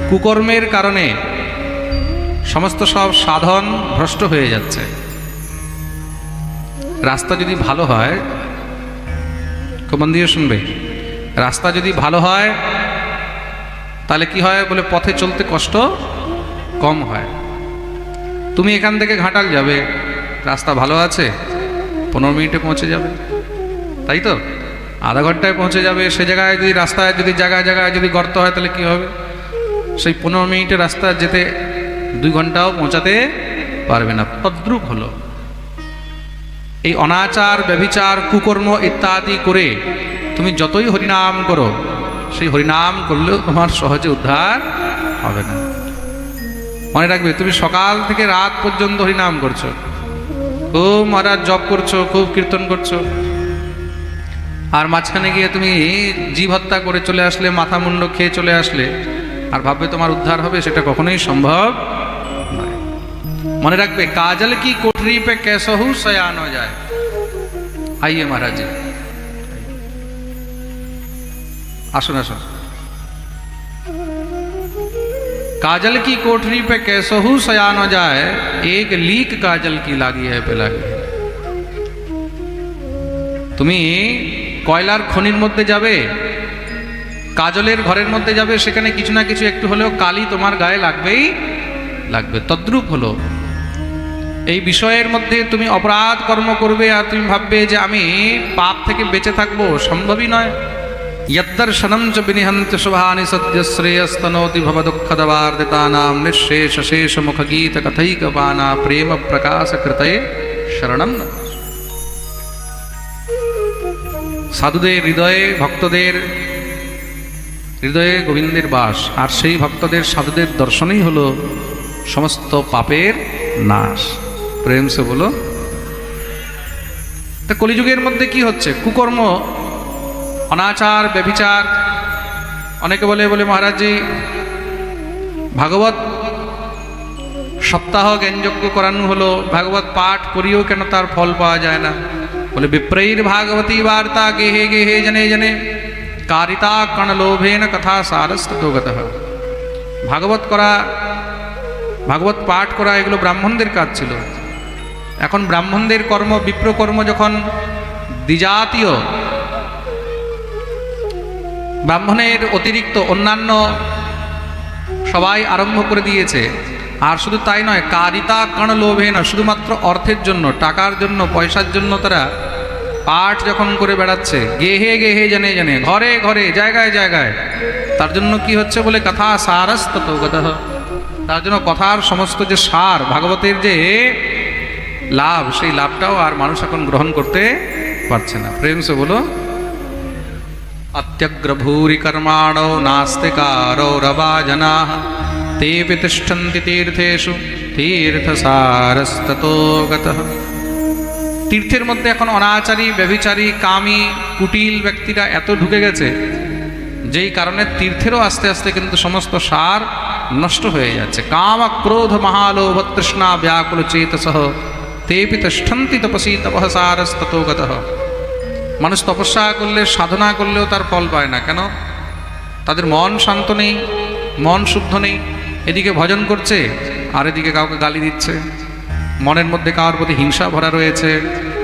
কুকর্মের কারণে সমস্ত সব সাধন ভ্রষ্ট হয়ে যাচ্ছে। রাস্তা যদি ভালো হয়, খুব মন দিয়ে শুনবে, রাস্তা যদি ভালো হয় তাহলে কি হয় বলে পথে চলতে কষ্ট কম হয়। তুমি এখান থেকে ঘাটাল যাবে, রাস্তা ভালো আছে, 15 মিনিটে পৌঁছে যাবে, তাই তো? আধা ঘন্টায় পৌঁছে যাবে। সে জায়গায় যদি রাস্তায় যদি জায়গায় জায়গায় যদি গর্ত হয় তাহলে কি হবে? সেই 15 মিনিটের রাস্তা যেতে 2 ঘন্টাও পৌঁছাতে পারবে না। তদ্রূপ হলো এই অনাচার, ব্যভিচার, কুকর্ম ইত্যাদি করে তুমি যতই হরিনাম করো, সেই হরিনাম করলেও তোমার সহজে উদ্ধার হবে না। মনে রাখবে, তুমি সকাল থেকে রাত পর্যন্ত হরিনাম করছো, খুব মহারাজ জপ করছো, খুব কীর্তন করছো, আর মাঝখানে গিয়ে তুমি জীব হত্যা করে চলে আসলে, মাথা মুন্ড খেয়ে চলে আসলে, আর ভাববে তোমার উদ্ধার হবে, সেটা কখনোই সম্ভব নয়। মনে রাখবে, কাজল কি কোঠরি পে कैसहू शयान हो जाए। आइए महाराज जी, আসুন আসুন। काजल की कोठरी पे कैसहू शयान हो जाए, एक लीक काजल की लागी है पे लागी। তুমি কয়লার খনির মধ্যে যাবে, কাজলের ঘরের মধ্যে যাবে, সেখানে কিছু না কিছু একটু হলেও কালি তোমার গায়ে লাগবেই লাগবে। তদ্রূপ হলো এই বিষয়ের মধ্যে তুমি অপরাধ কর্ম করবে আর তুমি ভাববে যে আমি পাপ থেকে বেঁচে থাকবো, সম্ভবই নয়। यद्दर्शनं च विनिहन्त शुभानि सद्य श्रेयस्तनोति भवदुःखदवार्दितानां निःशेष शेष मुखगीत कथैकपाना प्रेम प्रकाश कृतये शरणं नमः। সাধুদের হৃদয়ে, ভক্তদের হৃদয়ে গোবিন্দের বাস, আর সেই ভক্তদের সাধুদের দর্শনই হলো সমস্ত পাপের নাশ। প্রেম সে বলো। তা কলিযুগের মধ্যে কি হচ্ছে? কুকর্ম, অনাচার, ব্যভিচার। অনেকে বলে বলে মহারাজজি ভাগবত সপ্তাহ জ্ঞানযজ্ঞ করানো হলো, ভাগবত পাঠ করিও কেন তার ফল পাওয়া যায় না? বলে বিপ্রৈর ভাগবতী বার্তা গেহে গেহে জনে জনে কারিতা কণলোভেন কথা সারস্তগত। ভাগবত করা, ভাগবত পাঠ করা, এগুলো ব্রাহ্মণদের কাজ ছিল। এখন ব্রাহ্মণদের কর্ম, বিপ্রকর্ম যখন দ্বিজাতীয় ব্রাহ্মণের অতিরিক্ত অন্যান্য সবাই আরম্ভ করে দিয়েছে, আর শুধু তাই নয়, কারিতা কণ লোভে না, শুধুমাত্র অর্থের জন্য, টাকার জন্য, পয়সার জন্য তারা পাঠ যখন করে বেড়াচ্ছে, গেহে গেহে জনে জনে, ঘরে ঘরে, জায়গায় জায়গায়, তার জন্য কি হচ্ছে বলে কথা সারস্তগত। তার জন্য কথার সমস্ত যে সার, ভাগবতের যে লাভ, সেই লাভটাও আর মানুষ এখন গ্রহণ করতে পারছে না। প্রেম সে বলো। अत्यग्रभूरि कर्माणो नास्तिकारो रवा जनाः तेऽपि तिष्ठन्ति तीर्थेषु तीर्थसारस्ततो गतः। তীর্থের মধ্যে এখন অনাচারী, ব্যভিচারী, কামী, কুটিল ব্যক্তিরা এত ঢুকে গেছে, যেই কারণে তীর্থেরও আস্তে আস্তে কিন্তু সমস্ত সার নষ্ট হয়ে যাচ্ছে। কাম ক্রোধ মহালোভ তৃষ্ণা ব্যাকুল চেতসঃ তেऽপি তিষ্ঠন্তি তপসি তপঃ সারস্ততো গতঃ। মানুষ তপস্যা করলে, সাধনা করলেও তার ফল পায় না। কেন? তাদের মন শান্ত নেই, মন শুদ্ধ নেই। এদিকে ভজন করছে আর এদিকে কাউকে গালি দিচ্ছে, মনের মধ্যে কার প্রতি হিংসা ভরা রয়েছে,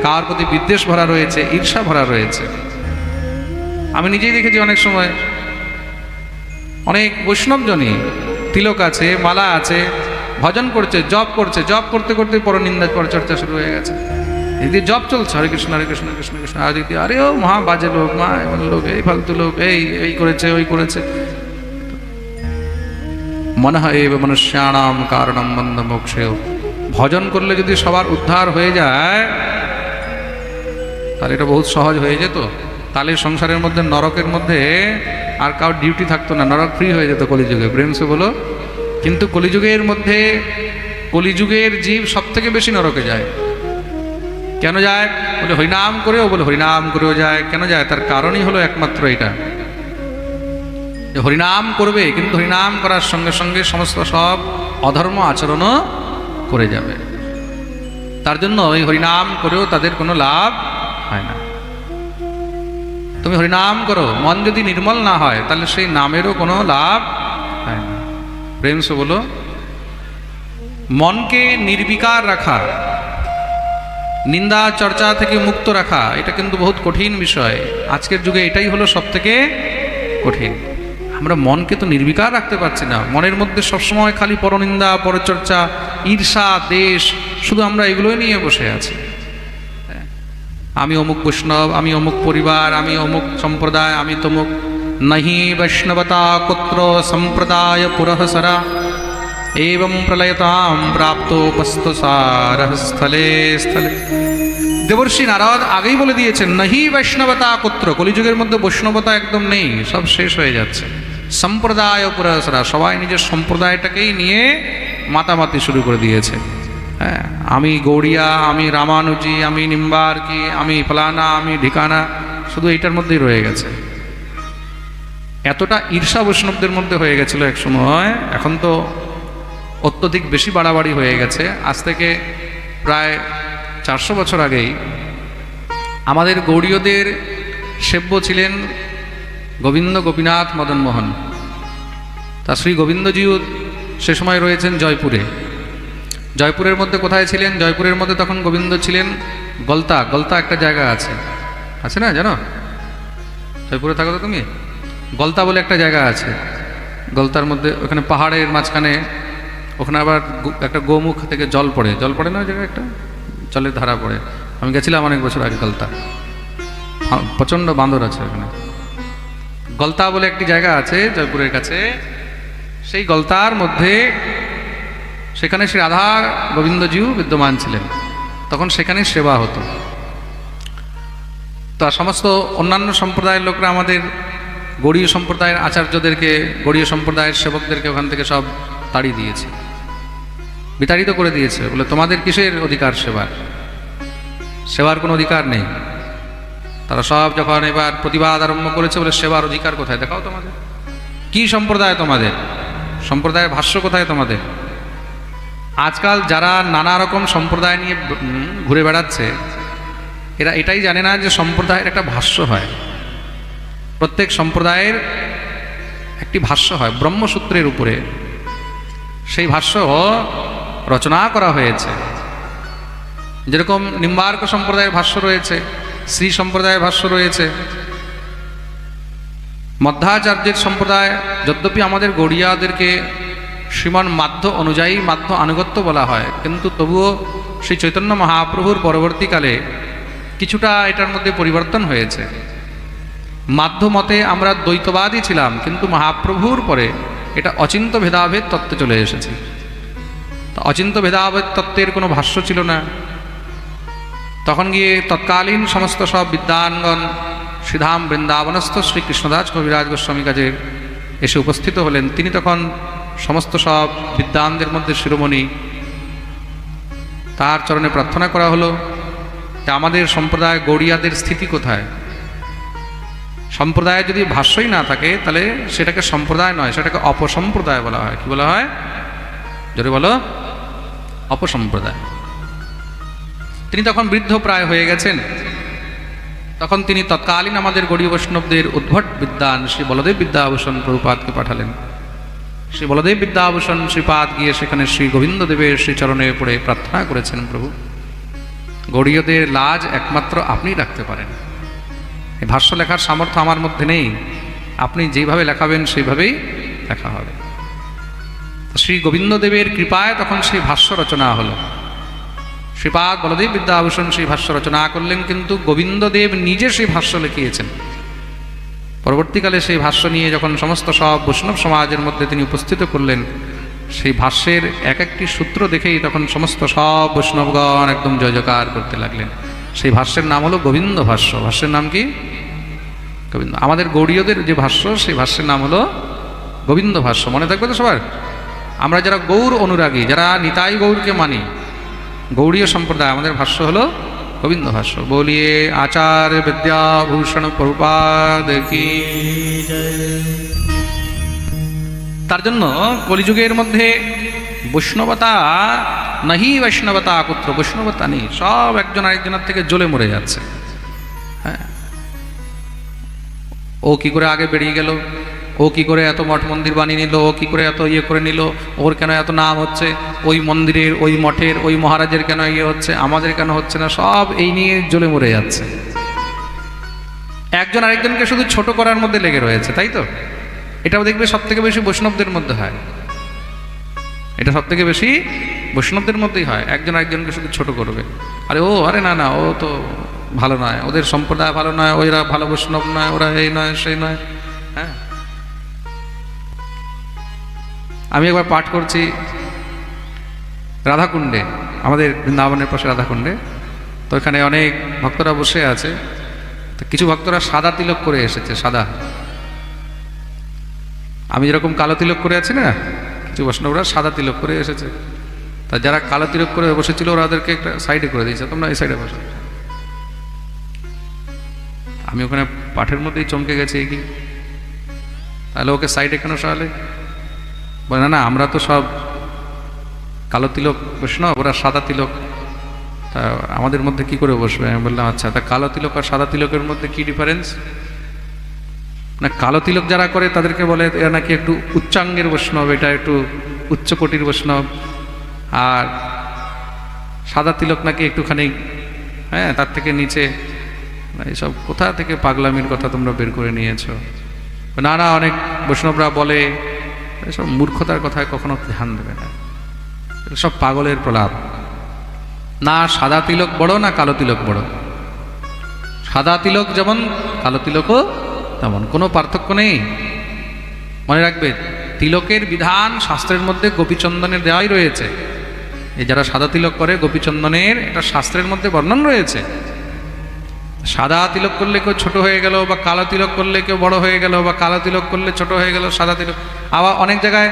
কার প্রতি বিদ্বেষ ভরা রয়েছে, ঈর্ষা ভরা রয়েছে। আমি নিজেই দেখেছি অনেক সময় অনেক বৈষ্ণবজনই তিলক আছে, মালা আছে, ভজন করছে, জপ করছে, জপ করতে করতে পরনিন্দা, পরচর্চা শুরু হয়ে গেছে। এদিকে জপ চলছে, হরে কৃষ্ণ হরে কৃষ্ণ কৃষ্ণ কৃষ্ণ, আর দিদি আরে ও মহা বাজে লোক, মা এমন লোক, এই ফালতু লোক, এই করেছে, ওই করেছে। মনে হয় এ মনুষ্যানাম কারণম বন্ধ মোক্ষেয়। ভজন করলে যদি সবার উদ্ধার হয়ে যায় তাহলে এটা বহুত সহজ হয়ে যেত। তাহলে সংসারের মধ্যে, নরকের মধ্যে আর কারোর ডিউটি থাকতো না, নরক ফ্রি হয়ে যেত কলিযুগে। প্রেম সে বলো। কিন্তু কলিযুগের মধ্যে, কলিযুগের জীব সব থেকে বেশি নরকে যায়। কেন যায়? বলে হরিনাম করেও, বলে হরিনাম করেও যায়। কেন যায়? তার কারণই হলো একমাত্র এটা, যে হরিনাম করবে, কিন্তু হরিনাম করার সঙ্গে সঙ্গে সমস্ত সব অধর্ম আচরণও করে যাবে। তার জন্য এই হরিনাম করেও তাদের কোনো লাভ হয় না। তুমি হরিনাম করো, মন যদি নির্মল না হয় তাহলে সেই নামেরও কোনো লাভ হয় না। প্রেম সে বলো। মনকে নির্বিকার রাখা, নিন্দা চর্চা থেকে মুক্ত রাখা, এটা কিন্তু বহুত কঠিন বিষয়। আজকের যুগে এটাই হলো সব থেকে কঠিন। আমরা মনকে তো নির্বিকার রাখতে পারছি না, মনের মধ্যে সবসময় খালি পরনিন্দা, পরচর্চা, ঈর্ষা, দেশ, শুধু আমরা এগুলোই নিয়ে বসে আছি। আমি অমুক বৈষ্ণব, আমি অমুক পরিবার, আমি অমুক সম্প্রদায়, আমি তমুক। নহি বৈষ্ণবতা কুত্র সম্প্রদায় পুরঃসরা এবং প্রলয়তাম প্রাপ্তোপস্থ সারঃ স্থলে স্থলে। দেবর্ষি নারদ আগেই বলে দিয়েছেন, নহি বৈষ্ণবতা কুত্র, কলিযুগের মধ্যে বৈষ্ণবতা একদম নেই, সব শেষ হয়ে যাচ্ছে। সম্প্রদায় পুরঃসরা, সবাই নিজের সম্প্রদায়টাকেই নিয়ে মাতামাতি শুরু করে দিয়েছে। হ্যাঁ, আমি গৌড়িয়া, আমি রামানুজি, আমি নিম্বার্কি, আমি ফলানা, আমি ঢিকানা, শুধু এইটার মধ্যেই রয়ে গেছে। এতটা ঈর্ষা বৈষ্ণবদের মধ্যে হয়ে গেছিল এক সময়, এখন তো অত্যধিক বেশি বাড়াবাড়ি হয়ে গেছে। আজ থেকে প্রায় 400 বছর আগেই আমাদের গৌড়ীয়দের সেব্য ছিলেন গোবিন্দ গোপীনাথ মদন মোহন। তা শ্রী গোবিন্দজিও সে সময় রয়েছেন জয়পুরে। জয়পুরের মধ্যে কোথায় ছিলেন? জয়পুরের মধ্যে তখন গোবিন্দ ছিলেন গলতা। গলতা একটা জায়গা আছে, আছে না জানো? জয়পুরে থাকো তো তুমি? গলতা বলে একটা জায়গা আছে, গলতার মধ্যে, ওখানে পাহাড়ের মাঝখানে, ওখানে আবার একটা গোমুখ থেকে জল পড়ে, জল পড়ে না ওই জায়গায়, একটা জলের ধারা পড়ে। আমি গেছিলাম অনেক বছর আগে গলতা, প্রচণ্ড বাঁদর আছে ওখানে। গলতা বলে একটি জায়গা আছে জয়পুরের কাছে, সেই গলতার মধ্যে সেখানে শ্রী রাধা গোবিন্দজিও বিদ্যমান ছিলেন। তখন সেখানে সেবা হতো। তা সমস্ত অন্যান্য সম্প্রদায়ের লোকরা আমাদের গৌড়ীয় সম্প্রদায়ের আচার্যদেরকে, গৌড়ীয় সম্প্রদায়ের সেবকদেরকে ওখান থেকে সব তাড়িয়ে দিয়েছে, বিতাড়িত করে দিয়েছে। বলে তোমাদের কিসের অধিকার সেবার? সেবার কোনো অধিকার নেই। তারা সব যখন এবার প্রতিবাদ আরম্ভ করেছে, বলে সেবার অধিকার কোথায় দেখাও তোমাদের? কি সম্প্রদায় তোমাদের? সম্প্রদায়ের ভাষ্য কোথায় তোমাদের? আজকাল যারা নানা রকম সম্প্রদায় নিয়ে ঘুরে বেড়াচ্ছে, এরা এটাই জানে না যে সম্প্রদায়ের একটা ভাষ্য হয়। প্রত্যেক সম্প্রদায়ের একটি ভাষ্য হয় ব্রহ্মসূত্রের উপরে। সেই ভাষ্য রচনা করা হয়েছে। যেরকম নিম্বার্ক সম্প্রদায়ের ভাষ্য রয়েছে, শ্রী সম্প্রদায়ের ভাষ্য রয়েছে, মধ্যাচার্যের সম্প্রদায়। যদ্যপি আমাদের গৌড়িয়াদেরকে শ্রীমান মাধ্য অনুযায়ী মাধ্য আনুগত্য বলা হয়, কিন্তু তবুও শ্রী চৈতন্য মহাপ্রভুর পরবর্তীকালে কিছুটা এটার মধ্যে পরিবর্তন হয়েছে। মাধ্য মতে আমরা দ্বৈতবাদী ছিলাম, কিন্তু মহাপ্রভুর পরে এটা অচিন্ত ভেদাভেদ তত্ত্বে চলে এসেছে। অচিন্ত ভেদাভেদ তত্ত্বের কোনো ভাষ্য ছিল না। তখন গিয়ে তৎকালীন সমস্ত সব বিদ্বানগণ শ্রীধাম বৃন্দাবনস্থ শ্রী কৃষ্ণদাস কবিরাজ গোস্বামী কাজে এসে উপস্থিত হলেন। তিনি তখন সমস্ত সব বিদ্বানদের মধ্যে শিরোমণি। তার চরণে প্রার্থনা করা হলো যে আমাদের সম্প্রদায় গৌড়িয়াদের স্থিতি কোথায়? সম্প্রদায়ে যদি ভাষ্যই না থাকে, তাহলে সেটাকে সম্প্রদায় নয়, সেটাকে অপসম্প্রদায় বলা হয়। কি বলা হয়? জোরে বলো, অপসম্প্রদায়। তিনি তখন বৃদ্ধ প্রায় হয়ে গেছেন। তখন তিনি তৎকালীন আমাদের গৌড়ীয় বৈষ্ণবদের উদ্ভট বিদ্বান শ্রী বলদেব বিদ্যাভূষণ প্রভুপাদকে পাঠালেন। শ্রী বলদেব বিদ্যাভূষণ শ্রীপাদ গিয়ে সেখানে শ্রী গোবিন্দদেবের শ্রীচরণে পড়ে প্রার্থনা করেছেন, প্রভু গৌড়ীয়দের লাজ একমাত্র আপনিই রাখতে পারেন। এই ভাষ্য লেখার সামর্থ্য আমার মধ্যে নেই, আপনি যেভাবে লেখাবেন সেইভাবেই লেখা হবে। শ্রী গোবিন্দদেবের কৃপায় তখন সেই ভাষ্য রচনা হলো। শ্রীপাদ বলদেব বিদ্যাভূষণ সেই ভাষ্য রচনা করলেন, কিন্তু গোবিন্দদেব নিজে সেই ভাষ্য লিখিয়েছেন। পরবর্তীকালে সেই ভাষ্য নিয়ে যখন সমস্ত সব বৈষ্ণব সমাজের মধ্যে তিনি উপস্থিত করলেন, সেই ভাষ্যের এক একটি সূত্র দেখেই তখন সমস্ত সব বৈষ্ণবগণ একদম জয় জয়কার করতে লাগলেন। সেই ভাষ্যের নাম হলো গোবিন্দ ভাষ্য। ভাষ্যের নাম কি? গোবিন্দ। আমাদের গৌড়ীয়দের যে ভাষ্য, সেই ভাষ্যের নাম হলো গোবিন্দ ভাষ্য। মনে থাকবে তো সবার? আমরা যারা গৌর অনুরাগী, যারা নিতাই গৌরকে মানি, গৌড়ীয় সম্প্রদায়, আমাদের ভাষ্য হলো গোবিন্দ ভাষ্য। বলিয়ে আচার্য বিদ্যাভূষণ প্রভুপাদ কি। তার জন্য কলিযুগের মধ্যে বৈষ্ণবতা নাহি বৈষ্ণবতা কুত্র, বৈষ্ণবতা নেই, সব একজন আরেকজনের থেকে জ্বলে মরে যাচ্ছে। হ্যাঁ, ও কি করে আগে বেরিয়ে গেল, ও কি করে এত মঠ মন্দির বানিয়ে নিল, ও কি করে এত ইয়ে করে নিল, ওর কেন এত নাম হচ্ছে, ওই মন্দিরের ওই মঠের ওই মহারাজের কেন ইয়ে হচ্ছে, আমাদের কেন হচ্ছে না, সব এই নিয়ে জ্বলে মরে যাচ্ছে। একজন আরেকজনকে শুধু ছোট করার মধ্যে লেগে রয়েছে, তাই তো? এটাও দেখবে সব থেকে বেশি বৈষ্ণবদের মধ্যে হয়, এটা সব থেকে বেশি বৈষ্ণবদের মধ্যেই হয়। একজন আরেকজনকে শুধু ছোট করবে, আরে ও, আরে না না, ও তো ভালো নয়, ওদের সম্প্রদায় ভালো নয়, ওরা ভালো বৈষ্ণব নয়, ওরা এই নয় সেই নয়। হ্যাঁ, আমি একবার পাঠ করছি রাধাকুণ্ডে, আমাদের বৃন্দাবনের পাশে রাধাকুণ্ডে, তো এখানে অনেক ভক্তরা বসে আছে। তো কিছু ভক্তরা সাদা তিলক করে এসেছে, সাদা, আমি যেরকম কালো তিলক করে আছি না, কিছু বৈষ্ণবরা সাদা তিলক করে এসেছে। তা যারা কালো তিলক করে বসেছিল ওরা ওদেরকে একটা সাইডে করে দিয়েছে, তোমরা এই সাইডে বসো। আমি ওখানে পাঠের মধ্যেই চমকে গেছি, কি তাহলে ওকে সাইডে কেন সরালে? বলে না না, আমরা তো সব কালো তিলক বৈষ্ণব, ওরা সাদা তিলক, তা আমাদের মধ্যে কি করে বসবে? আমি বললাম আচ্ছা, তা কালো তিলক আর সাদা তিলকের মধ্যে কি ডিফারেন্স? না, কালো তিলক যারা করে তাদেরকে বলে এরা নাকি একটু উচ্চাঙ্গের বৈষ্ণব, এটা একটু উচ্চকোটির বৈষ্ণব, আর সাদা তিলক নাকি একটুখানি হ্যাঁ তার থেকে নিচে। এইসব কোথা থেকে পাগলামির কথা তোমরা বের করে নিয়েছো? না না, অনেক বৈষ্ণবরা বলে, এসব মূর্খতার কথায় কখনো ধ্যান দেবে না, সব পাগলের প্রলাপ। না সাদা তিলক বড় না কালো তিলক বড়, সাদা তিলক যেমন কালো তিলকও তেমন, কোনো পার্থক্য নেই। মনে রাখবে, তিলকের বিধান শাস্ত্রের মধ্যে গোপীচন্দনের দেওয়াই রয়েছে। এই যারা সাদা তিলক করে গোপীচন্দনের এটা শাস্ত্রের মধ্যে বর্ণন রয়েছে। সাদা তিলক করলে কেউ ছোট হয়ে গেল, বা কালো তিলক করলে কেউ বড় হয়ে গেল, বা কালো তিলক করলে ছোট হয়ে গেল সাদা তিলক। আবার অনেক জায়গায়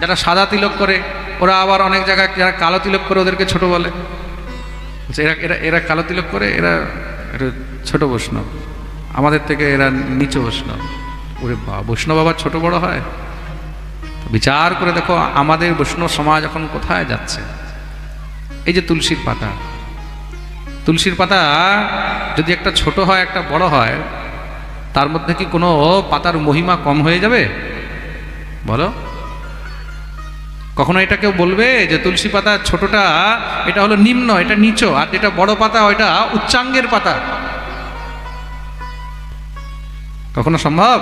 যারা সাদা তিলক করে ওরা আবার অনেক জায়গায় যারা কালো তিলক করে ওদেরকে ছোট বলে। এরা এরা এরা কালো তিলক করে, এরা একটু ছোট বৈষ্ণব, আমাদের থেকে এরা নিচু বৈষ্ণব। ওরে বৈষ্ণব আবার ছোট বড় হয়? বিচার করে দেখো আমাদের বৈষ্ণব সমাজ এখন কোথায় যাচ্ছে। এই যে তুলসীর পাতা, তুলসীর পাতা যদি একটা ছোট হয় একটা বড় হয়, তার মধ্যে কি কোনো পাতার মহিমা কম হয়ে যাবে? বলো, কখনো এটা কেউ বলবে যে তুলসী পাতা ছোটটা এটা হলো নিম্ন, এটা নিচ, আর যেটা বড় পাতা ওইটা উচ্চাঙ্গের পাতা? কখনো সম্ভব?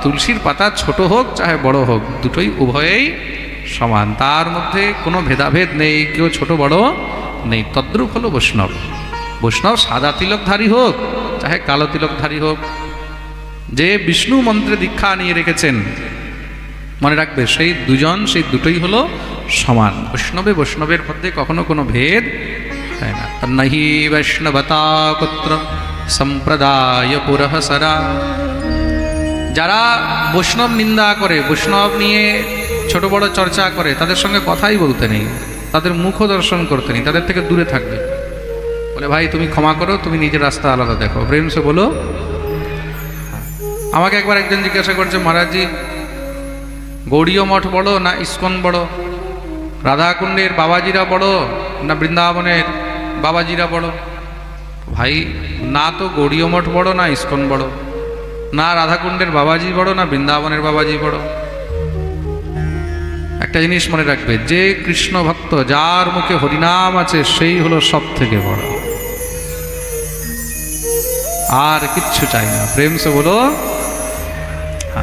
তুলসীর পাতা ছোট হোক চাহে বড় হোক, দুটোই উভয়েই সমান, তার মধ্যে কোনো ভেদাভেদ নেই, কেউ ছোট বড় নেই। তদ্রূপ হলো বৈষ্ণব। বৈষ্ণব সাদা তিলকধারী হোক চাহে কালো তিলকধারী হোক, যে বিষ্ণু মন্ত্রে দীক্ষা নিয়ে রেখেছেন, মনে রাখবে সেই দুজন, সেই দুটোই হলো সমান। বৈষ্ণবের মধ্যে কখনো কোনো ভেদ হয় না। তন্নহি বৈষ্ণবতা কুত্র সম্প্রদায় পুরঃসরা। যারা বৈষ্ণব নিন্দা করে, বৈষ্ণব নিয়ে ছোট বড় চর্চা করে, তাদের সঙ্গে কথাই বলতে নেই, তাদের মুখ দর্শন করতে নেই, তাদের থেকে দূরে থাকবে। বলে ভাই তুমি ক্ষমা করো, তুমি নিজের রাস্তা আলাদা দেখো, প্রেম সে বলো। আমাকে একবার একজন জিজ্ঞাসা করছে, মহারাজজি গৌড়ীয় মঠ বড় না ইস্কন বড়? রাধাকুণ্ডের বাবাজিরা বড় না বৃন্দাবনের বাবাজিরা বড়? ভাই না তো গৌড়ীয় মঠ বড় না ইস্কন বড়, না রাধাকুণ্ডের বাবাজি বড় না বৃন্দাবনের বাবাজি বড়। একটা জিনিস মনে রাখবে, যে কৃষ্ণ ভক্ত, যার মুখে হরিনাম আছে, সেই হলো সব থেকে বড়, আর কিচ্ছু চাই না। প্রেম সে বলো।